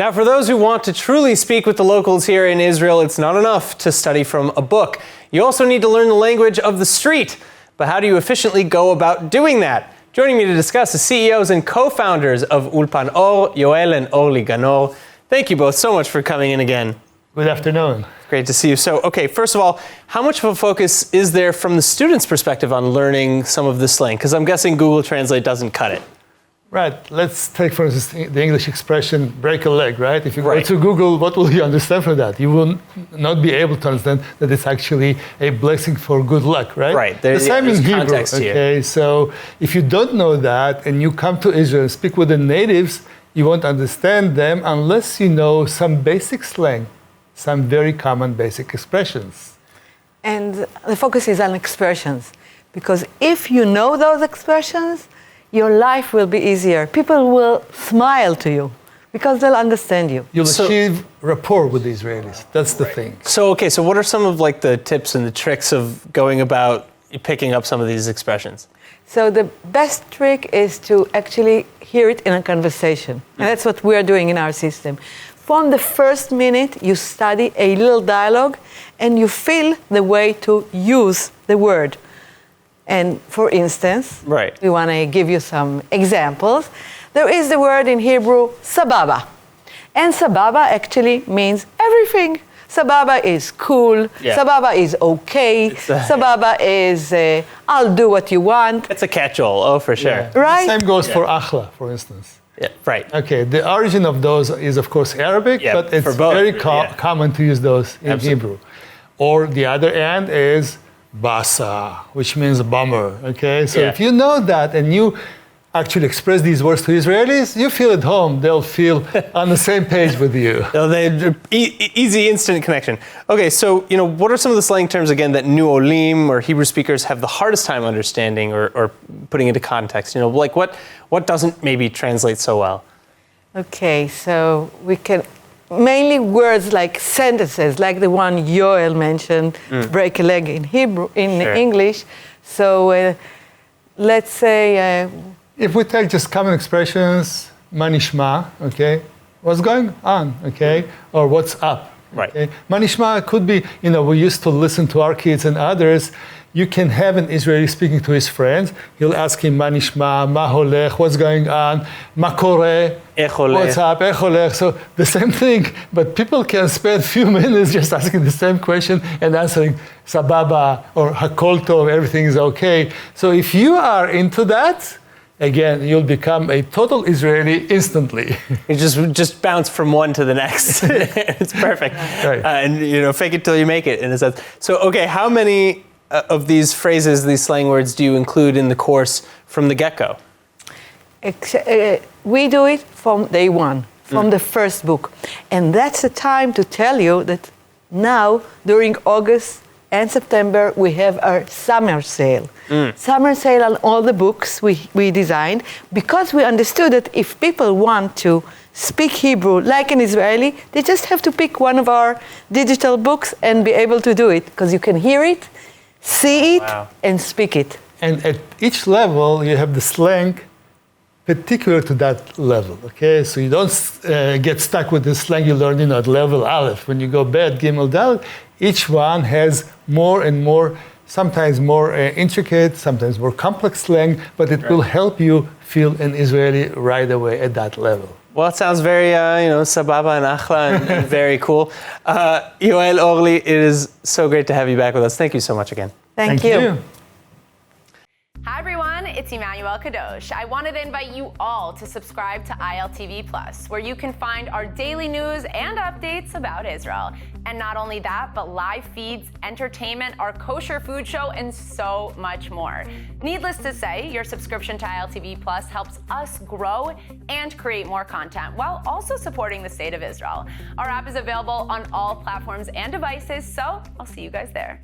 Now, for those who want to truly speak with the locals here in Israel, it's not enough to study from a book. You also need to learn the language of the street. But how do you efficiently go about doing that? Joining me to discuss the CEOs and co-founders of Ulpan-Or, Yoel and Orly Ganor. Thank you both so much for coming in again. Good afternoon. Great to see you. So, okay, first of all, how much of a focus is there from the student's perspective on learning some of this slang? Because I'm guessing Google Translate doesn't cut it. Right. Let's take, for instance, the English expression, break a leg, right? If you go to Google, what will you understand from that? You will not be able to understand that it's actually a blessing for good luck, right? Right. The same in Hebrew, context okay? Here. So if you don't know that and you come to Israel and speak with the natives, you won't understand them unless you know some basic slang, some very common basic expressions. And the focus is on expressions, because if you know those expressions, your life will be easier. People will smile to you because they'll understand you. You'll achieve rapport with the Israelis. That's the thing. So, okay, so what are some of like the tips and the tricks of going about picking up some of these expressions? So the best trick is to actually hear it in a conversation. And that's what we're doing in our system. From the first minute, you study a little dialogue and you feel the way to use the word. And for instance, we want to give you some examples. There is the word in Hebrew, sababa. And sababa actually means everything. Sababa is cool. Sababa is okay. Sababa is, I'll do what you want. It's a catch-all, for sure. Yeah. Right? The same goes for akhla, for instance. Yeah, right. Okay, the origin of those is, of course, Arabic, but it's very common to use those in Hebrew. Or the other end is basa, which means bummer, okay? So if you know that and you actually express these words to Israelis, you feel at home. They'll feel on the same page with you. Easy, instant connection. Okay, so, what are some of the slang terms, again, that new Olim or Hebrew speakers have the hardest time understanding or putting into context? Like what doesn't maybe translate so well? Okay, so we can... Mainly words like sentences, like the one Yoel mentioned, break a leg in Hebrew, in English. So let's say... if we take just common expressions, ma nishma, okay? What's going on, okay? Or what's up, okay? Ma nishma could be, we used to listen to our kids and others. You can have an Israeli speaking to his friends. He'll ask him, ma nishma, ma holech, what's going on, ma kore, what's up, ech holech. So the same thing, but people can spend a few minutes just asking the same question and answering sababa or hakol tov, everything is okay. So if you are into that, again, you'll become a total Israeli instantly. You just bounce from one to the next. It's perfect. Right. And fake it till you make it, in a sense. So, okay, how many of these phrases, these slang words, do you include in the course from the get-go? We do it from day one, from the first book. And that's the time to tell you that now, during August and September, we have our summer sale. Summer sale on all the books we designed, because we understood that if people want to speak Hebrew like an Israeli, they just have to pick one of our digital books and be able to do it, because you can hear it, see it, and speak it. And at each level, you have the slang particular to that level, okay? So you don't get stuck with the slang you learned, at level Aleph. When you go Bet, Gimel, Dalet, each one has more and more, sometimes more intricate, sometimes more complex slang, but it will help you feel an Israeli right away at that level. Well, it sounds very, sababa and achla and very cool. Yoel, Orly, it is so great to have you back with us. Thank you so much again. Thank you. Hi everyone, it's Emmanuel Kadosh. I wanted to invite you all to subscribe to ILTV Plus, where you can find our daily news and updates about Israel. And not only that, but live feeds, entertainment, our kosher food show, and so much more. Needless to say, your subscription to ILTV Plus helps us grow and create more content while also supporting the state of Israel. Our app is available on all platforms and devices, so I'll see you guys there.